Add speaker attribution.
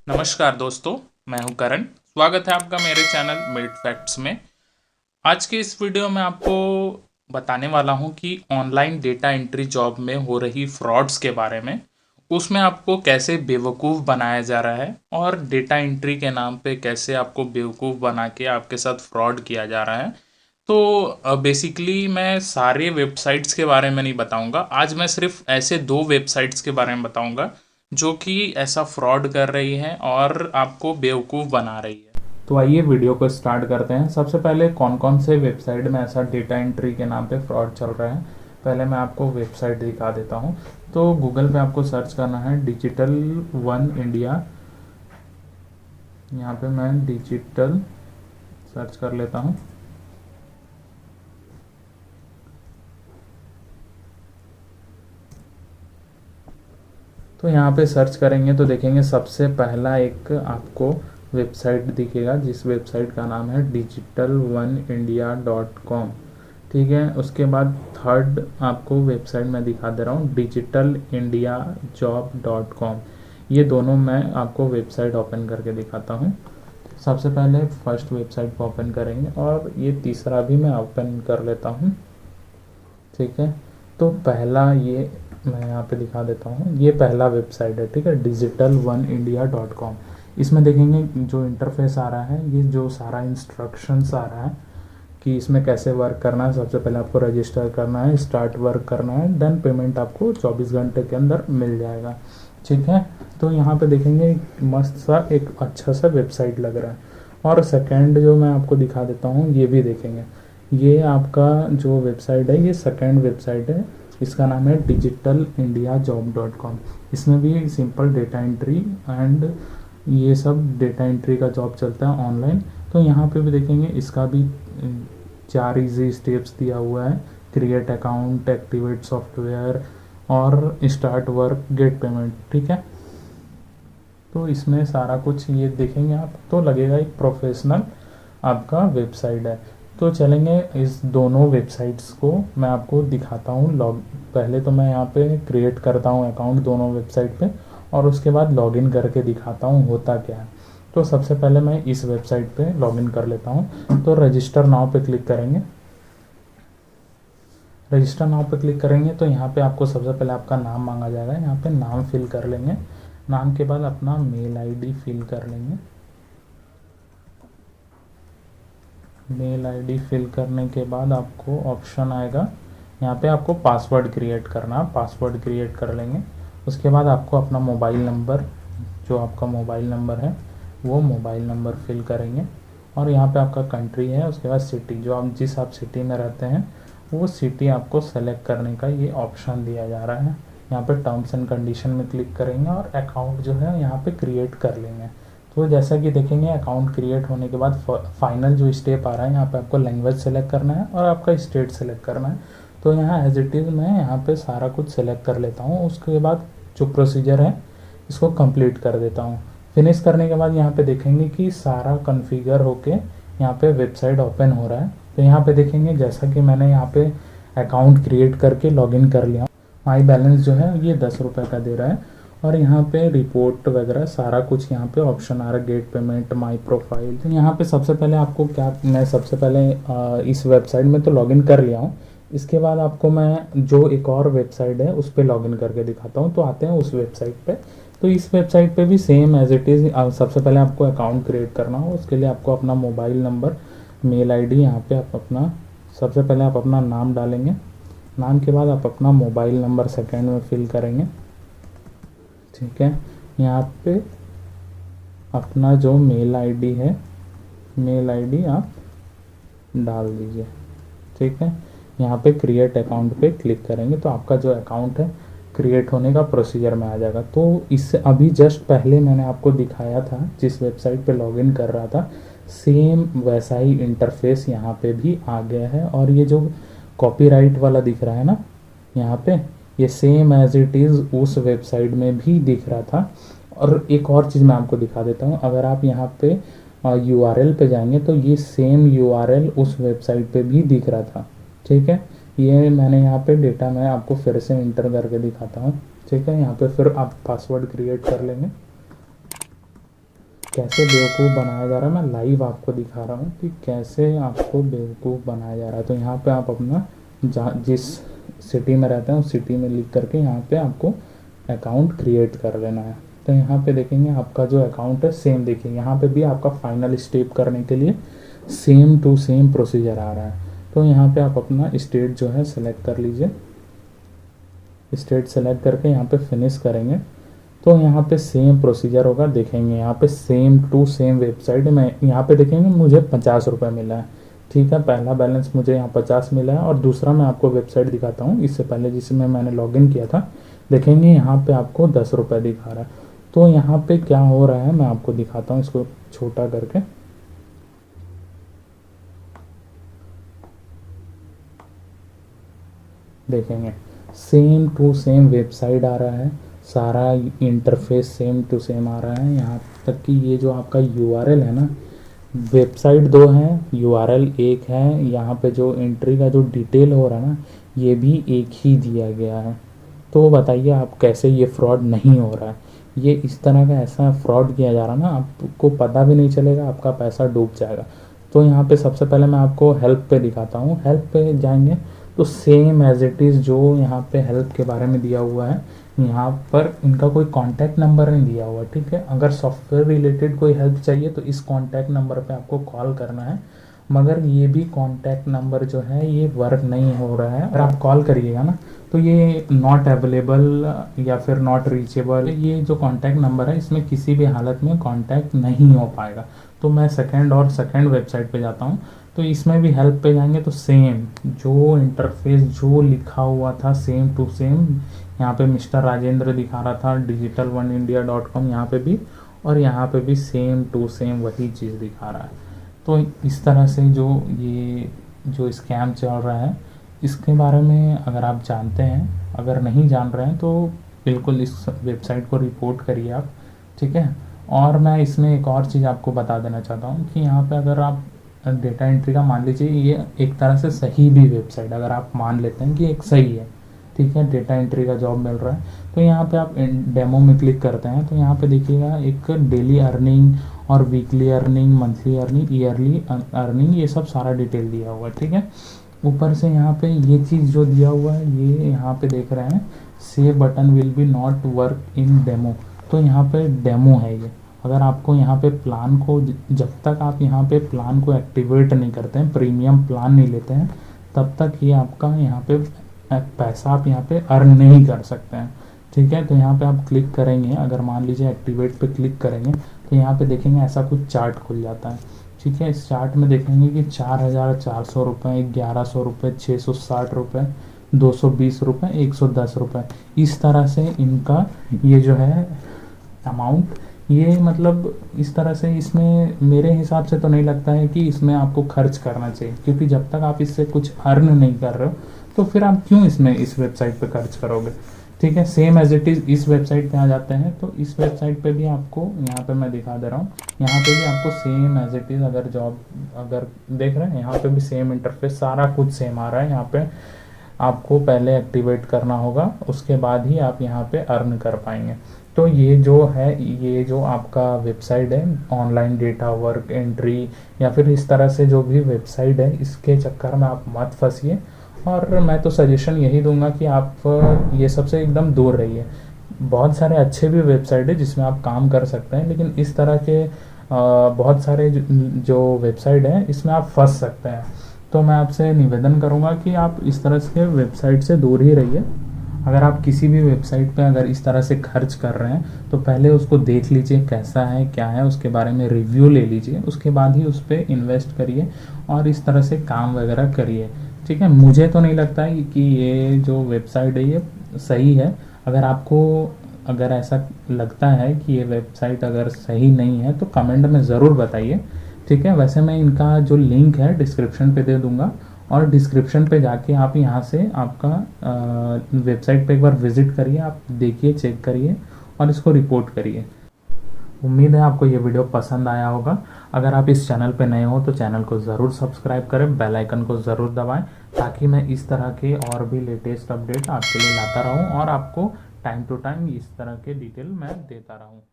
Speaker 1: नमस्कार दोस्तों, मैं हूं करण। स्वागत है आपका मेरे चैनल मेड फैक्ट्स में। आज के इस वीडियो में आपको बताने वाला हूं कि ऑनलाइन डेटा एंट्री जॉब में हो रही फ्रॉड्स के बारे में। उसमें आपको कैसे बेवकूफ़ बनाया जा रहा है और डेटा एंट्री के नाम पे कैसे आपको बेवकूफ़ बना के आपके साथ फ्रॉड किया जा रहा है। तो बेसिकली मैं सारे वेबसाइट्स के बारे में नहीं बताऊंगा। आज मैं सिर्फ ऐसे दो वेबसाइट्स के बारे में बताऊंगा जो कि ऐसा फ्रॉड कर रही है और आपको बेवकूफ़ बना रही है। तो आइए वीडियो को स्टार्ट करते हैं। सबसे पहले कौन कौन से वेबसाइट में ऐसा डेटा एंट्री के नाम पे फ्रॉड चल रहा है, पहले मैं आपको वेबसाइट दिखा देता हूँ। तो गूगल पे आपको सर्च करना है डिजिटल वन इंडिया। यहाँ पे मैं डिजिटल सर्च कर लेता हूँ। तो यहाँ पे सर्च करेंगे तो देखेंगे सबसे पहला एक आपको वेबसाइट दिखेगा, जिस वेबसाइट का नाम है digital1india.com। ठीक है, उसके बाद थर्ड आपको वेबसाइट मैं दिखा दे रहा हूँ digitalindiajob.com। ये दोनों मैं आपको वेबसाइट ओपन करके दिखाता हूँ। सबसे पहले फर्स्ट वेबसाइट को ओपन करेंगे और ये तीसरा भी मैं ओपन कर लेता हूँ। ठीक है, तो पहला ये मैं यहाँ पे दिखा देता हूँ। ये पहला वेबसाइट है, ठीक है, digital1india.com। इसमें देखेंगे जो इंटरफेस आ रहा है, ये जो सारा इंस्ट्रक्शंस आ रहा है कि इसमें कैसे वर्क करना है। सबसे पहले आपको रजिस्टर करना है, स्टार्ट वर्क करना है, देन पेमेंट आपको 24 घंटे के अंदर मिल जाएगा। ठीक है, तो यहाँ पे देखेंगे मस्त सा एक अच्छा सा वेबसाइट लग रहा है। और सेकंड जो मैं आपको दिखा देता हूँ, ये भी देखेंगे। ये आपका जो वेबसाइट है, ये सेकंड वेबसाइट है, इसका नाम है digitalindiajob.com। इसमें भी सिंपल डेटा एंट्री एंड ये सब डेटा एंट्री का जॉब चलता है ऑनलाइन। तो यहाँ पे भी देखेंगे, इसका भी 4 इजी स्टेप्स दिया हुआ है। क्रिएट अकाउंट, एक्टिवेट सॉफ्टवेयर और स्टार्ट वर्क, गेट पेमेंट। ठीक है, तो इसमें सारा कुछ ये देखेंगे आप तो लगेगा एक प्रोफेशनल आपका वेबसाइट है। तो चलेंगे इस दोनों वेबसाइट्स को मैं आपको दिखाता हूँ। पहले तो मैं यहाँ पे क्रिएट करता हूँ अकाउंट दोनों वेबसाइट पे और उसके बाद लॉगिन करके दिखाता हूँ होता क्या है। तो सबसे पहले मैं इस वेबसाइट पे लॉगिन कर लेता हूँ। तो रजिस्टर नाउ पे क्लिक करेंगे। रजिस्टर नाउ पे क्लिक करेंगे तो यहाँ पे आपको सबसे पहले आपका नाम मांगा जाएगा। यहाँ पे नाम फिल कर लेंगे। नाम के बाद अपना मेल आईडी फिल कर लेंगे। मेल आईडी फिल करने के बाद आपको ऑप्शन आएगा, यहाँ पे आपको पासवर्ड क्रिएट करना है। पासवर्ड क्रिएट कर लेंगे। उसके बाद आपको अपना मोबाइल नंबर, जो आपका मोबाइल नंबर है वो मोबाइल नंबर फिल करेंगे। और यहाँ पे आपका कंट्री है, उसके बाद सिटी, जो आप जिस आप सिटी में रहते हैं वो सिटी आपको सेलेक्ट करने का ये ऑप्शन दिया जा रहा है। यहाँ पे टर्म्स एंड कंडीशन में क्लिक करेंगे और अकाउंट जो है यहाँ पे क्रिएट कर लेंगे। तो जैसा कि देखेंगे अकाउंट क्रिएट होने के बाद फाइनल जो स्टेप आ रहा है, यहाँ पे आपको लैंग्वेज सेलेक्ट करना है और आपका स्टेट सेलेक्ट करना है। तो यहाँ एज इट इज़ मैं यहाँ पे सारा कुछ सेलेक्ट कर लेता हूँ। उसके बाद जो प्रोसीजर है इसको कंप्लीट कर देता हूँ। फिनिश करने के बाद यहाँ पे देखेंगे कि सारा कॉन्फ़िगर होके यहाँ पे वेबसाइट ओपन हो रहा है। तो यहाँ पे देखेंगे जैसा कि मैंने यहाँ पे अकाउंट क्रिएट करके लॉगिन कर लिया, माई बैलेंस जो है ये 10 रुपये का दे रहा है। और यहाँ पे रिपोर्ट वगैरह सारा कुछ यहाँ पे ऑप्शन आ रहा है, गेट पेमेंट, माई प्रोफाइल। तो यहाँ पे सबसे पहले आपको क्या, मैं सबसे पहले इस वेबसाइट में तो लॉगिन कर लिया हूँ। इसके बाद आपको मैं जो एक और वेबसाइट है उस पर लॉगिन करके दिखाता हूँ। तो आते हैं उस वेबसाइट पे। तो इस वेबसाइट पे भी सेम एज इट इज़ सबसे पहले आपको अकाउंट क्रिएट करना हो। उसके लिए आपको अपना मोबाइल नंबर, मेल आईडी, यहाँ पे आप अपना सबसे पहले आप अपना नाम डालेंगे। नाम के बाद आप अपना मोबाइल नंबर सेकंड में फिल करेंगे। ठीक है, यहाँ पे अपना जो मेल आईडी है, मेल आईडी आप डाल दीजिए। ठीक है, यहाँ पे क्रिएट अकाउंट पे क्लिक करेंगे तो आपका जो अकाउंट है क्रिएट होने का प्रोसीजर में आ जाएगा। तो इससे अभी जस्ट पहले मैंने आपको दिखाया था जिस वेबसाइट पे लॉगिन कर रहा था, सेम वैसा ही इंटरफेस यहाँ पे भी आ गया है। और ये जो कॉपीराइट वाला दिख रहा है ना यहाँ पे, ये सेम एज इट इज़ उस वेबसाइट में भी दिख रहा था। और एक और चीज़ मैं आपको दिखा देता हूँ, अगर आप यहाँ पे URL पे जाएंगे तो ये सेम URL उस वेबसाइट पे भी दिख रहा था। ठीक है, ये मैंने यहाँ पे डेटा मैं आपको फिर से इंटर करके दिखाता हूँ। ठीक है, यहाँ पे फिर आप पासवर्ड क्रिएट कर लेंगे। कैसे बेवकूफ़ बनाया जा रहा है, मैं लाइव आपको दिखा रहा हूँ कि कैसे आपको बेवकूफ़ बनाया जा रहा है। तो यहाँ पे आप अपना जिस सिटी में रहते हैं उस सिटी में लिख करके यहाँ पे आपको अकाउंट क्रिएट कर लेना है। तो यहाँ पे देखेंगे आपका जो अकाउंट है सेम, देखिए यहाँ पे भी आपका फाइनल स्टेप करने के लिए सेम टू सेम प्रोसीजर आ रहा है। तो यहाँ पे आप अपना स्टेट जो है सेलेक्ट कर लीजिए। स्टेट सेलेक्ट करके यहाँ पे फिनिश करेंगे तो यहाँ पे सेम प्रोसीजर होगा। देखेंगे यहाँ पे सेम टू सेम वेबसाइट में यहाँ पे देखेंगे मुझे 50 रुपये मिला है। ठीक है, पहला बैलेंस मुझे यहाँ 50 मिला है और दूसरा मैं आपको वेबसाइट दिखाता हूँ इससे पहले जिसमें मैंने लॉगिन किया था। देखेंगे यहाँ पे आपको 10 रुपये दिखा रहा है। तो यहाँ पे क्या हो रहा है मैं आपको दिखाता हूँ, इसको छोटा करके। देखेंगे सेम टू सेम वेबसाइट आ रहा है, सारा इंटरफेस सेम टू सेम आ रहा है। यहाँ तक कि ये जो आपका यूआरएल है ना, वेबसाइट दो है, यूआरएल एक है। यहाँ पे जो एंट्री का जो डिटेल हो रहा है ना, ये भी एक ही दिया गया है। तो बताइए आप कैसे ये फ्रॉड नहीं हो रहा है। ये इस तरह का ऐसा फ्रॉड किया जा रहा है ना, आपको पता भी नहीं चलेगा, आपका पैसा डूब जाएगा। तो यहाँ पे सबसे पहले मैं आपको हेल्प पे दिखाता हूँ। हेल्प पे जाएंगे तो सेम एज इट इज़ जो यहाँ पे हेल्प के बारे में दिया हुआ है, यहाँ पर इनका कोई कांटेक्ट नंबर नहीं दिया हुआ। ठीक है, अगर सॉफ्टवेयर रिलेटेड कोई हेल्प चाहिए तो इस कांटेक्ट नंबर पे आपको कॉल करना है, मगर ये भी कांटेक्ट नंबर जो है ये वर्क नहीं हो रहा है। अगर आप कॉल करिएगा ना तो ये नॉट अवेलेबल या फिर नॉट रीचेबल, ये जो कांटेक्ट नंबर है इसमें किसी भी हालत में कांटेक्ट नहीं हो पाएगा। तो मैं सेकंड वेबसाइट पे जाता हूँ। तो इसमें भी हेल्प पे जाएंगे तो सेम जो इंटरफेस जो लिखा हुआ था सेम टू सेम, यहाँ पे मिस्टर राजेंद्र दिखा रहा था digital1india.com यहाँ पे भी, और यहाँ पे भी सेम टू सेम वही चीज़ दिखा रहा है। तो इस तरह से ये जो स्कैम चल रहा है इसके बारे में अगर आप जानते हैं, अगर नहीं जान रहे हैं तो बिल्कुल इस वेबसाइट को रिपोर्ट करिए आप। ठीक है, और मैं इसमें एक और चीज़ आपको बता देना चाहता हूँ कि यहाँ पे अगर आप डेटा एंट्री का मान लीजिए ये एक तरह से सही भी वेबसाइट, अगर आप मान लेते हैं कि एक सही है, ठीक है, डेटा एंट्री का जॉब मिल रहा है, तो यहाँ पे आप डेमो में क्लिक करते हैं तो यहाँ पे देखिएगा एक डेली अर्निंग और weekly earning, monthly earning, yearly earning, ये सब सारा डिटेल दिया हुआ है। ठीक है, ऊपर से यहाँ पे ये चीज़ जो दिया हुआ है ये यहाँ पे देख रहे हैं save button will be not work in demo. तो यहाँ पे डेमो है ये। अगर आपको यहाँ पे प्लान को, जब तक आप यहाँ पे प्लान को एक्टिवेट नहीं करते हैं, प्रीमियम प्लान नहीं लेते हैं, तब तक ये आपका यहाँ पे पैसा आप यहाँ पे अर्न नहीं कर सकते हैं। ठीक है, तो यहाँ पे आप क्लिक करेंगे, अगर मान लीजिए एक्टिवेट पे क्लिक करेंगे तो यहाँ पे देखेंगे ऐसा कुछ चार्ट खुल जाता है। ठीक है, इस चार्ट में देखेंगे कि 4,400 रुपये, 1,100 रुपये, 660 रुपये, 220 रुपये, 110 रुपये, इस तरह से इनका ये जो है अमाउंट, ये मतलब इस तरह से इसमें मेरे हिसाब से तो नहीं लगता है कि इसमें आपको खर्च करना चाहिए, क्योंकि जब तक आप इससे कुछ अर्न नहीं कर रहे हो तो फिर आप क्यों इसमें इस वेबसाइट पे खर्च करोगे। ठीक है, सेम एज इट इज़ इस वेबसाइट पे आ जाते हैं तो इस वेबसाइट पे भी आपको यहाँ पे मैं दिखा दे रहा हूँ, यहाँ पे भी आपको सेम एज इट इज़ अगर जॉब अगर देख रहे हैं यहाँ पे भी सेम इंटरफेस सारा कुछ सेम आ रहा है। यहाँ पे आपको पहले एक्टिवेट करना होगा, उसके बाद ही आप यहाँ पे अर्न कर पाएंगे। तो ये जो है, ये जो आपका वेबसाइट है ऑनलाइन डेटा वर्क एंट्री या फिर इस तरह से जो भी वेबसाइट है, इसके चक्कर में आप मत फंसिए। और मैं तो सजेशन यही दूंगा कि आप ये सबसे एकदम दूर रहिए। बहुत सारे अच्छे भी वेबसाइट है जिसमें आप काम कर सकते हैं, लेकिन इस तरह के बहुत सारे जो वेबसाइट हैं इसमें आप फंस सकते हैं। तो मैं आपसे निवेदन करूंगा कि आप इस तरह से वेबसाइट से दूर ही रहिए। अगर आप किसी भी वेबसाइट पे अगर इस तरह से खर्च कर रहे हैं तो पहले उसको देख लीजिए कैसा है क्या है, उसके बारे में रिव्यू ले लीजिए, उसके बाद ही उस पर इन्वेस्ट करिए और इस तरह से काम वगैरह करिए। ठीक है, मुझे तो नहीं लगता है कि ये जो वेबसाइट है ये सही है। अगर आपको अगर ऐसा लगता है कि ये वेबसाइट अगर सही नहीं है तो कमेंट में ज़रूर बताइए। ठीक है, वैसे मैं इनका जो लिंक है डिस्क्रिप्शन पे दे दूंगा और डिस्क्रिप्शन पे जाके आप यहाँ से आपका वेबसाइट पे एक बार विजिट करिए, आप देखिए, चेक करिए और इसको रिपोर्ट करिए। उम्मीद है आपको ये वीडियो पसंद आया होगा। अगर आप इस चैनल पे नए हो तो चैनल को ज़रूर सब्सक्राइब करें, बेल आइकन को ज़रूर दबाएं, ताकि मैं इस तरह के और भी लेटेस्ट अपडेट आपके लिए लाता रहूं और आपको टाइम टू टाइम इस तरह के डिटेल मैं देता रहूं।